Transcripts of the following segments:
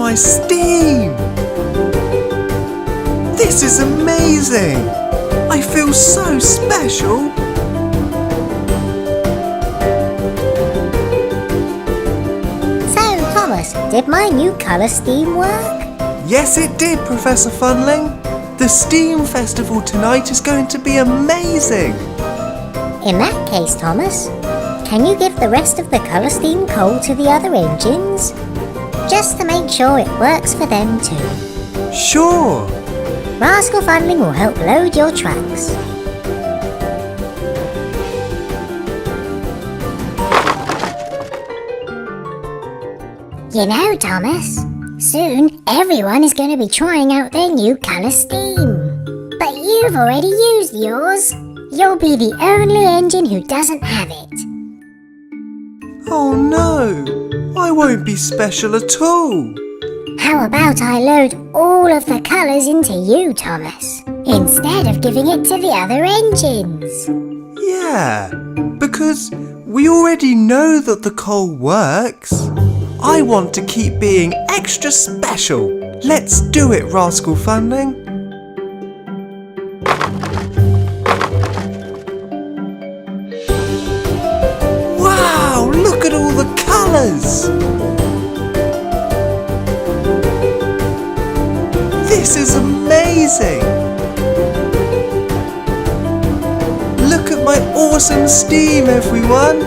my steam! This is amazing! I feel so special! So, Thomas, did my new colour steam work? Yes, it did, Professor Funling. The Steam Festival tonight is going to be amazing! In that case, Thomas, can you give the rest of the colour steam coal to the other engines? Just to make sure it works for them too. Sure! Rascal Fundling will help load your trucks. You know, Thomas, soon everyone is going to be trying out their new colour steam. But you've already used yours. You'll be the only engine who doesn't have it. Oh no! I won't be special at all! How about I load all of the colours into you, Thomas, instead of giving it to the other engines? Yeah, because we already know that the coal works. I want to keep being extra special. Let's do it, Rascal Funling. Wow, look at all the colours! This is amazing! Look at my awesome steam, everyone!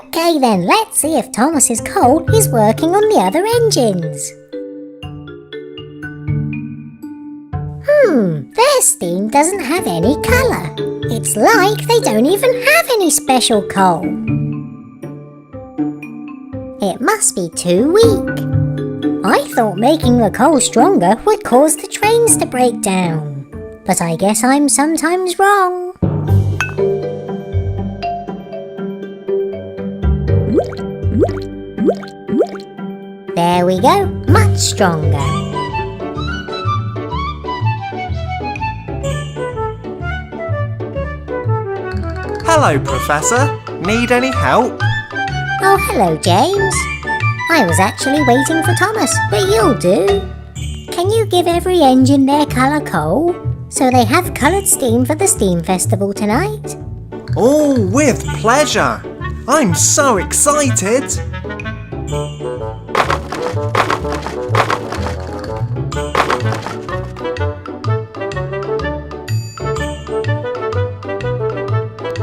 Okay then, let's see if Thomas's coal is working on the other engines. Their steam doesn't have any colour. It's like they don't even have any special coal. It must be too weak. I thought making the coal stronger would cause the trains to break down. But I guess I'm sometimes wrong. There we go, much stronger. Hello, Professor. Need any help? Oh, hello, James. I was actually waiting for Thomas, but you'll do. Can you give every engine their colour coal, so they have coloured steam for the Steam Festival tonight? Oh, with pleasure. I'm so excited.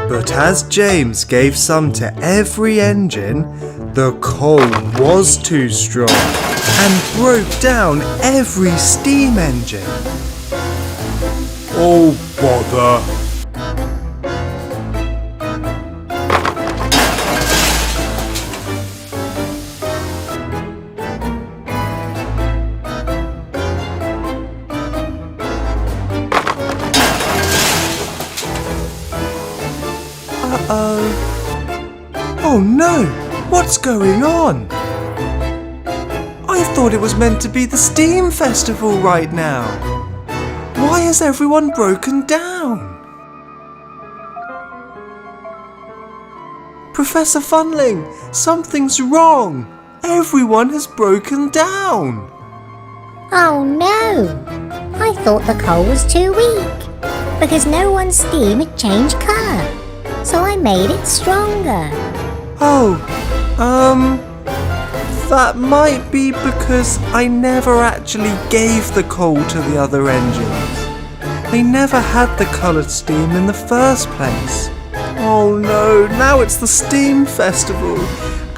But as James gave some to every engine, the coal was too strong and broke down every steam engine. Oh, bother! Oh no! What's going on? I thought it was meant to be the Steam Festival right now. Why is everyone broken down? Professor Funling, something's wrong. Everyone has broken down. Oh no! I thought the coal was too weak, because no one's steam had changed colour. So I made it stronger. Oh, that might be because I never actually gave the coal to the other engines. They never had the coloured steam in the first place. Oh no, now it's the Steam Festival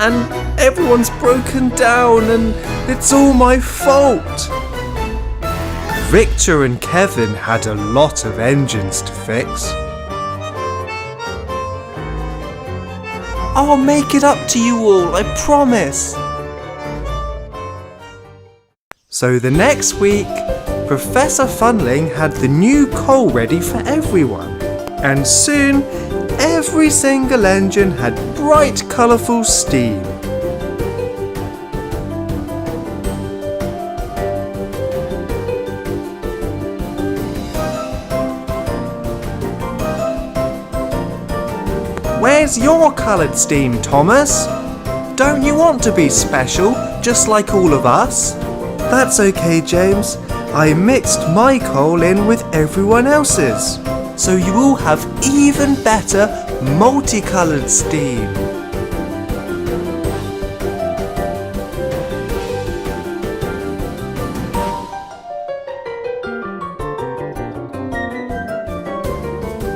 and everyone's broken down and it's all my fault. Victor and Kevin had a lot of engines to fix. I'll make it up to you all, I promise. So the next week, Professor Funling had the new coal ready for everyone. And soon, every single engine had bright, colourful steam. Where's your coloured steam, Thomas? Don't you want to be special, just like all of us? That's okay, James. I mixed my coal in with everyone else's, so you all have even better multicoloured steam.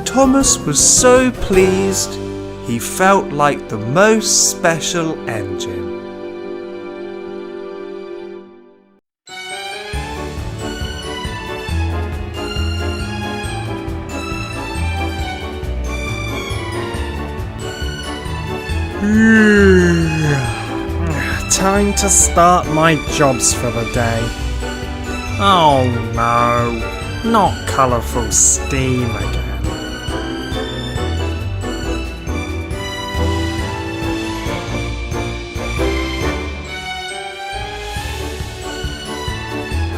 Thomas was so pleased, he felt like the most special engine. Time to start my jobs for the day. Oh no, not colourful steam again.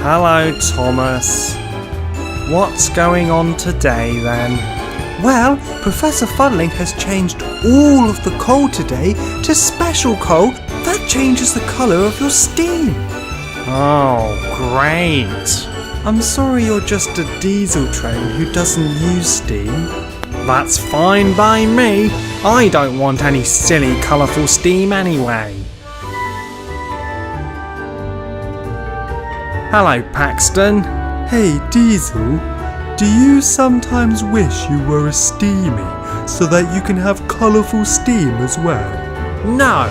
Hello, Thomas. What's going on today then? Well, Professor Fuddling has changed all of the coal today to special coal that changes the colour of your steam. Oh, great. I'm sorry you're just a diesel train who doesn't use steam. That's fine by me. I don't want any silly colourful steam anyway. Hello, Paxton. Hey, Diesel, do you sometimes wish you were a steamy so that you can have colourful steam as well? No,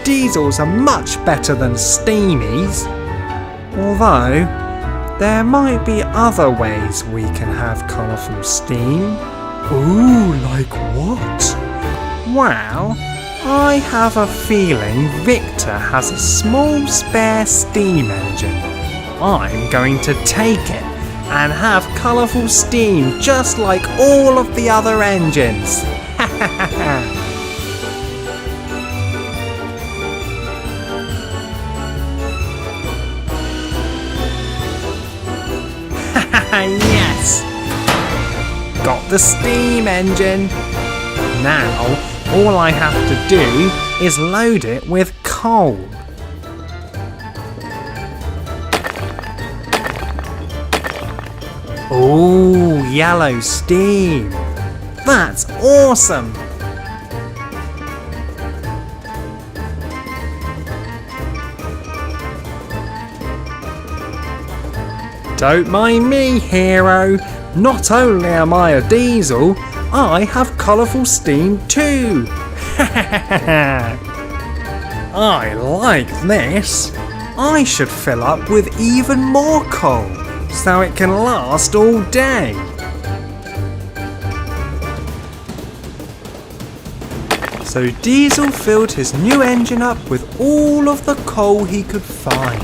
diesels are much better than steamies. Although, there might be other ways we can have colourful steam. Ooh, like what? Well, I have a feeling Victor has a small spare steam engine. I'm going to take it and have colourful steam just like all of the other engines. Yes! Got the steam engine. Now, all I have to do is load it with coal. Ooh, yellow steam. That's awesome. Don't mind me, hero. Not only am I a diesel, I have colourful steam too. I like this. I should fill up with even more coal, so it can last all day. So Diesel filled his new engine up with all of the coal he could find.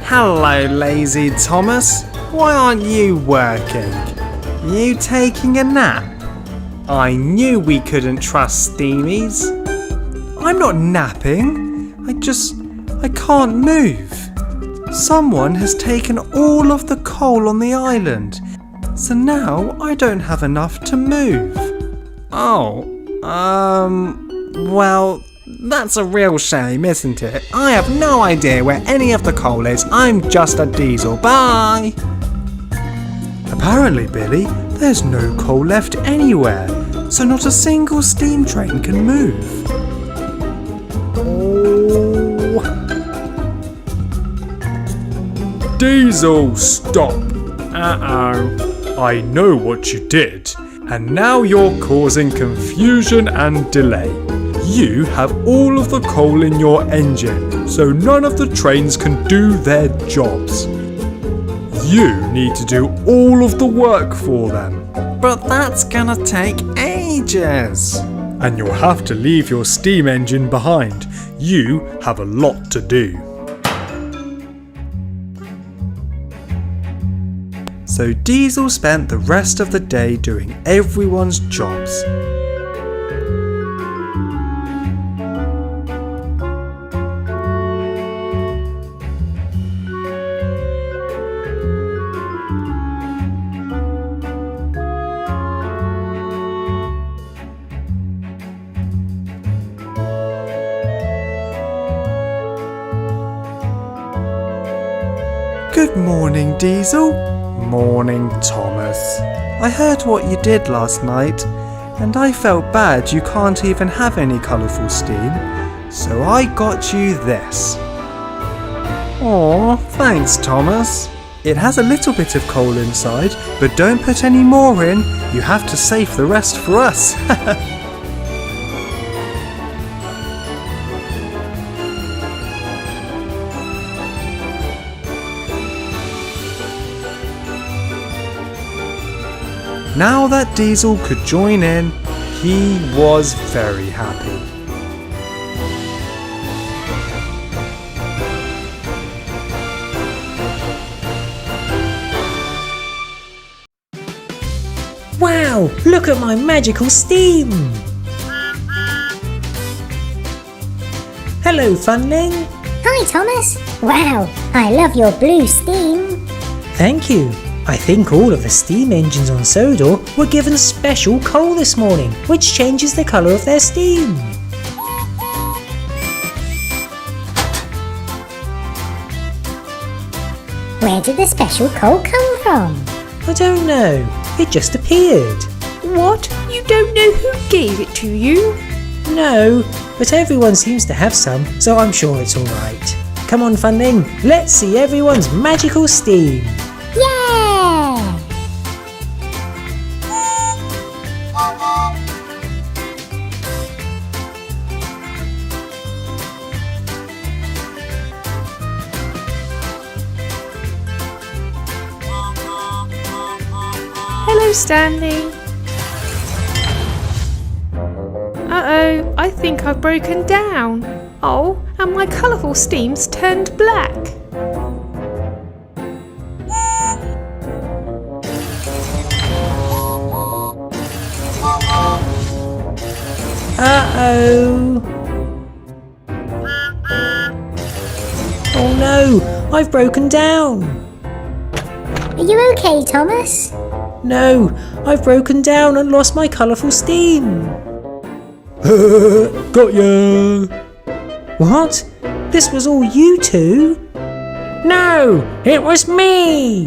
Hello, lazy Thomas. Why aren't you working? You taking a nap? I knew we couldn't trust steamies. I'm not napping. I can't move. Someone has taken all of the coal on the island, so now I don't have enough to move. Oh, well, that's a real shame, isn't it? I have no idea where any of the coal is. I'm just a diesel. Bye! Apparently, Billy, there's no coal left anywhere, so not a single steam train can move. Oh. Diesel, stop! Uh-oh. I know what you did, and now you're causing confusion and delay. You have all of the coal in your engine, so none of the trains can do their jobs. You need to do all of the work for them. But that's gonna take ages. And you'll have to leave your steam engine behind. You have a lot to do. So Diesel spent the rest of the day doing everyone's jobs. Good morning, Diesel. Morning, Thomas. I heard what you did last night, and I felt bad you can't even have any colourful steam, so I got you this. Aw, thanks, Thomas. It has a little bit of coal inside, but don't put any more in. You have to save the rest for us. Now that Diesel could join in, he was very happy. Wow, look at my magical steam! Hello, Funling. Hi, Thomas. Wow, I love your blue steam. Thank you. I think all of the steam engines on Sodor were given special coal this morning, which changes the colour of their steam. Where did the special coal come from? I don't know. It just appeared. What? You don't know who gave it to you? No, but everyone seems to have some, so I'm sure it's alright. Come on, Funling, let's see everyone's magical steam. Yeah! Hello, Stanley. Uh-oh, I think I've broken down. Oh, and my colourful steam's turned black. Uh-oh. Oh no, I've broken down. Are you okay, Thomas? No, I've broken down and lost my colourful steam. Got ya! What? This was all you two? No, it was me!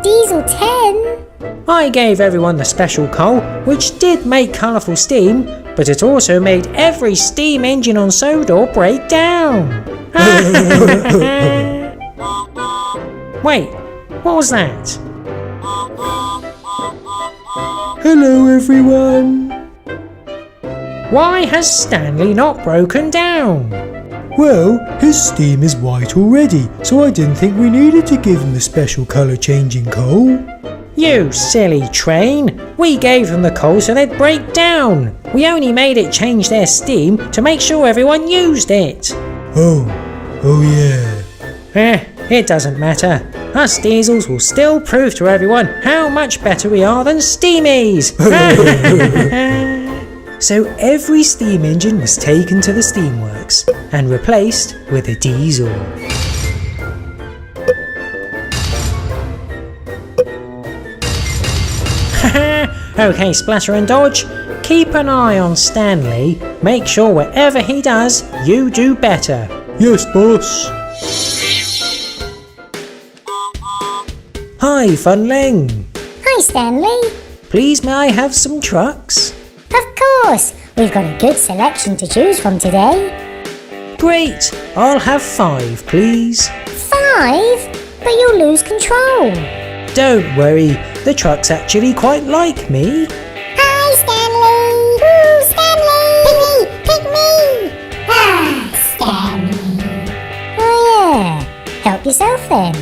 Diesel 10? I gave everyone the special coal, which did make colourful steam, but it also made every steam engine on Sodor break down. Wait, what was that? Hello, everyone! Why has Stanley not broken down? Well, his steam is white already, so I didn't think we needed to give him the special colour changing coal. You silly train! We gave them the coal so they'd break down. We only made it change their steam to make sure everyone used it. Oh yeah. It doesn't matter. Us diesels will still prove to everyone how much better we are than steamies. So every steam engine was taken to the steamworks and replaced with a diesel. Okay, Splatter and Dodge, keep an eye on Stanley. Make sure whatever he does, you do better. Yes, boss. Hi, Funling. Hi, Stanley. Please may I have some trucks? Of course. We've got a good selection to choose from today. Great, I'll have 5, please. 5? But you'll lose control. Don't worry, the trucks actually quite like me. Hi, Stanley. Woo, Stanley. Pick me. Ah, Stanley. Oh, yeah. Help yourself then.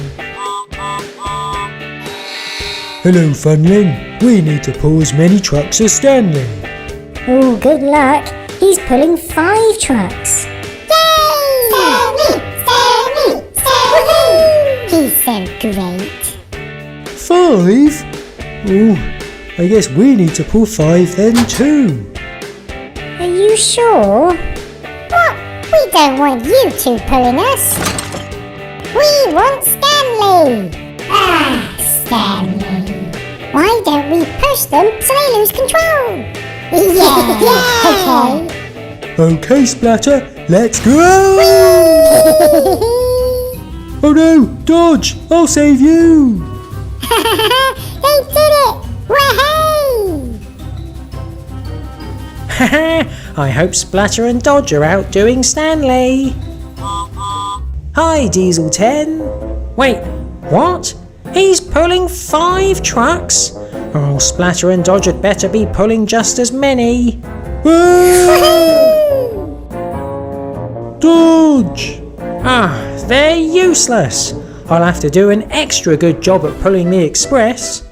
Hello, Funling. We need to pull as many trucks as Stanley. Oh, good luck. He's pulling 5 trucks. Yay! Stanley! Stanley! Stanley! He's so great. 5? Oh, I guess we need to pull 5 then too. Are you sure? What? We don't want you two pulling us. We want Stanley. Ah, Stanley. Why don't we push them so they lose control? Yeah. Okay, Splatter, let's go! Oh no, dodge! I'll save you! They did it! Wahey! I hope Splatter and Dodge are outdoing Stanley. Hi, Diesel 10. Wait, what? He's pulling 5 trucks? Oh, Splatter and Dodge had better be pulling just as many. Dodge! Ah, they're useless. I'll have to do an extra good job at pulling the express.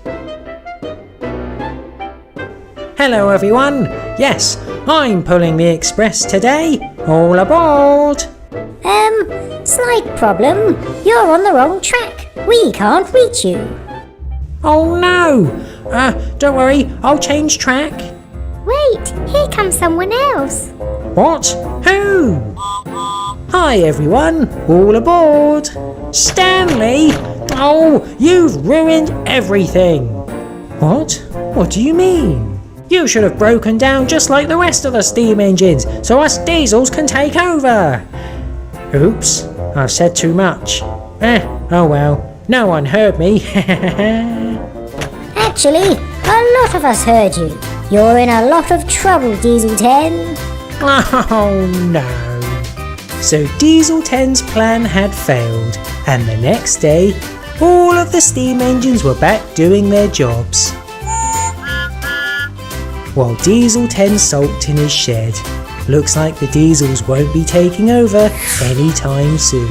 Hello everyone. Yes, I'm pulling the express today. All aboard. Slight problem. You're on the wrong track. We can't reach you. Oh no. Don't worry, I'll change track. Wait, here comes someone else. What? Who? Hi everyone, all aboard! Stanley! Oh, you've ruined everything! What? What do you mean? You should have broken down just like the rest of the steam engines, so us diesels can take over! Oops, I've said too much. Oh well, no one heard me. Actually, a lot of us heard you. You're in a lot of trouble, Diesel 10. Oh no. So Diesel 10's plan had failed, and the next day, all of the steam engines were back doing their jobs. While Diesel 10 sulked in his shed, looks like the diesels won't be taking over anytime soon.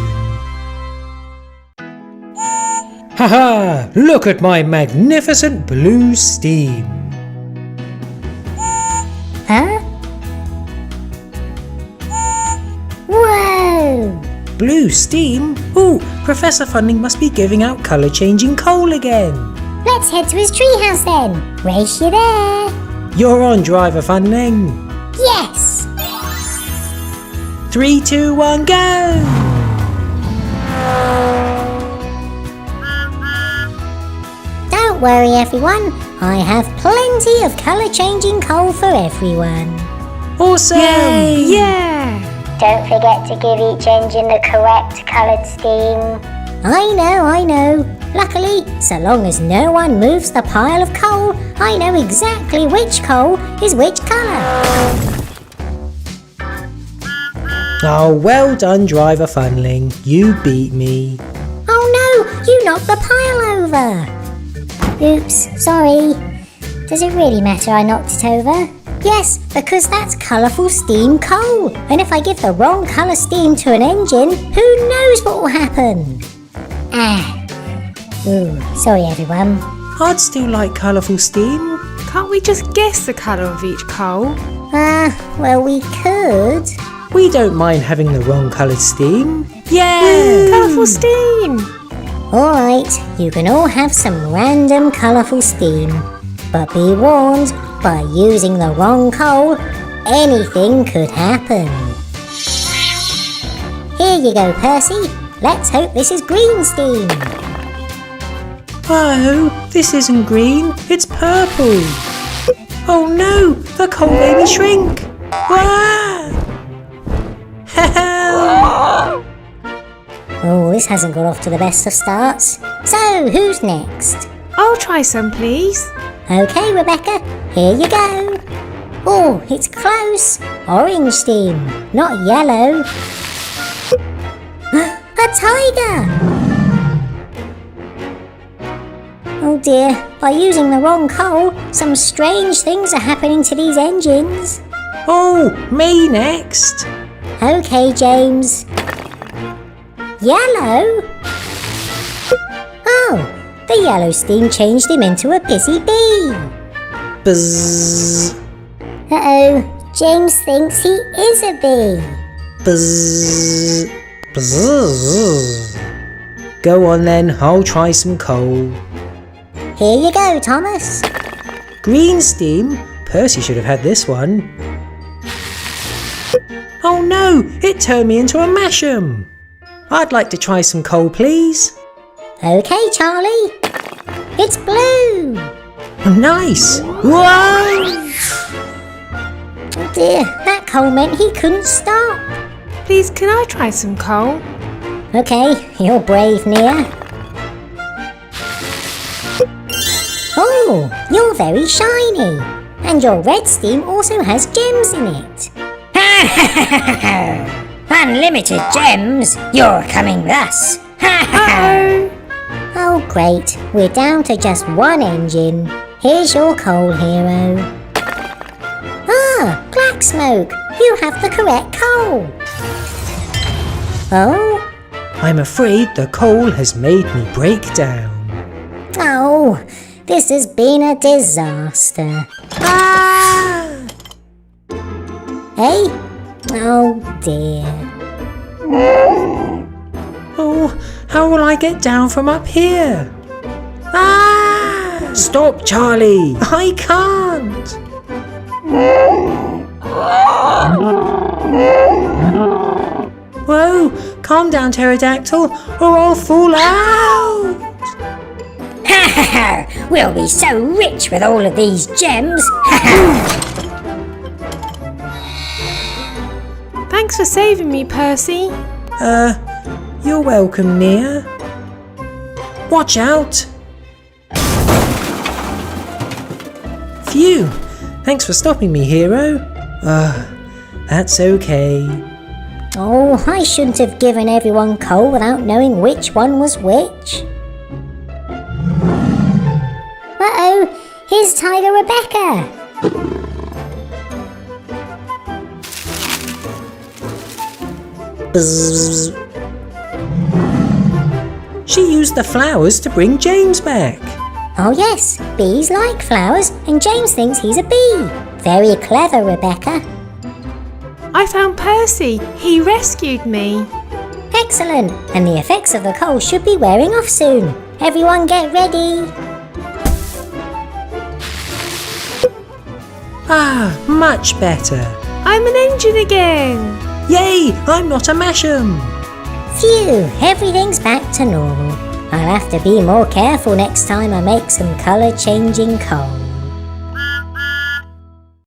Haha! Look at my magnificent blue steam! Huh? Whoa! Blue steam? Ooh, Professor Funding must be giving out colour-changing coal again. Let's head to his treehouse then. Race you there. You're on, Driver Funding. Yes! 3, 2, 1, go! Don't worry everyone, I have plenty of colour-changing coal for everyone. Awesome! Yay! Yeah! Don't forget to give each engine the correct coloured steam. I know. Luckily, so long as no one moves the pile of coal, I know exactly which coal is which colour. Oh, well done, Driver Funneling. You beat me. Oh no, you knocked the pile over. Oops, sorry. Does it really matter I knocked it over? Yes, because that's colourful steam coal. And if I give the wrong colour steam to an engine, who knows what will happen? Ooh, sorry everyone. I'd still like colourful steam. Can't we just guess the colour of each coal? Well we could. We don't mind having the wrong coloured steam. Yeah! Colourful steam! Alright, you can all have some random colourful steam. But be warned, by using the wrong coal, anything could happen. Here you go, Percy. Let's hope this is green steam. Oh, this isn't green, it's purple. Oh no, the coal made me shrink. Ah! Help! Oh, this hasn't got off to the best of starts. So, who's next? I'll try some, please. Okay, Rebecca, here you go. Oh, it's close. Orange steam, not yellow. A tiger! Oh dear, by using the wrong coal, some strange things are happening to these engines. Oh, me next. Okay, James. Yellow? Oh, the yellow steam changed him into a busy bee. Buzz, Uh-oh, James thinks he is a bee. buzz, buzz. Go on then, I'll try some coal. Here you go, Thomas. Green steam? Percy should have had this one. Oh no, it turned me into a masham. I'd like to try some coal, please. Okay, Charlie. It's blue. Nice. Whoa! Oh dear, that coal meant he couldn't stop. Please, can I try some coal? Okay, you're brave, Nia. Oh, you're very shiny. And your red steam also has gems in it. Unlimited gems? You're coming thus. Uh-oh. Oh great, we're down to just one engine. Here's your coal hero. Ah, black smoke. You have the correct coal. Oh, I'm afraid the coal has made me break down. oh, this has been a disaster. Ah! Hey? Oh dear. Oh, how will I get down from up here? Ah! Stop, Charlie! I can't! Whoa! Calm down, Pterodactyl, or I'll fall out! We'll be so rich with all of these gems. Thanks for saving me, Percy. You're welcome, Nia. Watch out! Phew! Thanks for stopping me, hero. That's okay. Oh, I shouldn't have given everyone coal without knowing which one was which. Uh-oh, here's Tiger Rebecca. Bzzz. She used the flowers to bring James back. Oh yes, bees like flowers and James thinks he's a bee. Very clever, Rebecca. I found Percy. He rescued me. Excellent, and the effects of the coal should be wearing off soon. Everyone get ready. Ah, much better. I'm an engine again. Yay, I'm not a masham. Phew, everything's back to normal. I'll have to be more careful next time I make some colour changing coal.